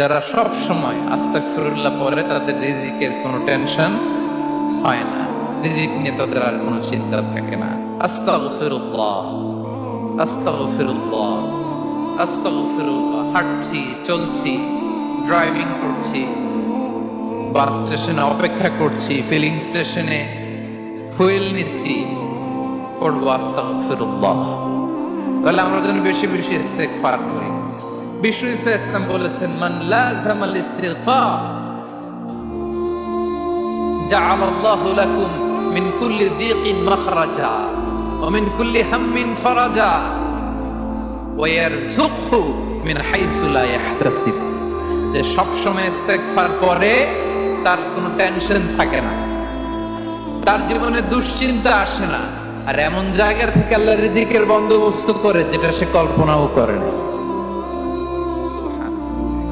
যারা সব সময় আস্তাগফিরুল্লাহ পড়ে তাদের রিজিকের কোনো টেনশন হয় না, রিজিক নিয়ে তাদের আর কোনো চিন্তা থাকে না। আস্তাগফিরুল্লাহ, আস্তাগফিরুল্লাহ, আস্তাগফিরুল্লাহ। হাঁটছি, চলছি, ড্রাইভিং করছি, বাস স্টেশনে অপেক্ষা করছি, ফিলিং স্টেশনে ফুয়েল নিচ্ছি, পড়বো আস্তাগফিরুল্লাহ। তাহলে আমরা যেন বেশি বেশি ইস্তেগফার করি। বিষ্ণু ইসলাম বলেছেন, মান লাযামাল ইস্তিগফার জাআলাল্লাহু লাকুম মিন কুল্লি দীকিন মাখরাজা ওয়া মিন কুল্লি হাম্মিন ফারাজা ওয়া ইয়ারযুকহু মিন হাইসু লা ইয়াহতাসিব। যে সব সময় ইস্তেগফার করে তার কোনো টেনশন থাকে না, তার জীবনে দুশ্চিন্তা আসে না, আর এমন জায়গা থেকে আল্লাহ রিজিকের বন্দোবস্ত করে যেটা সে কল্পনাও করে না।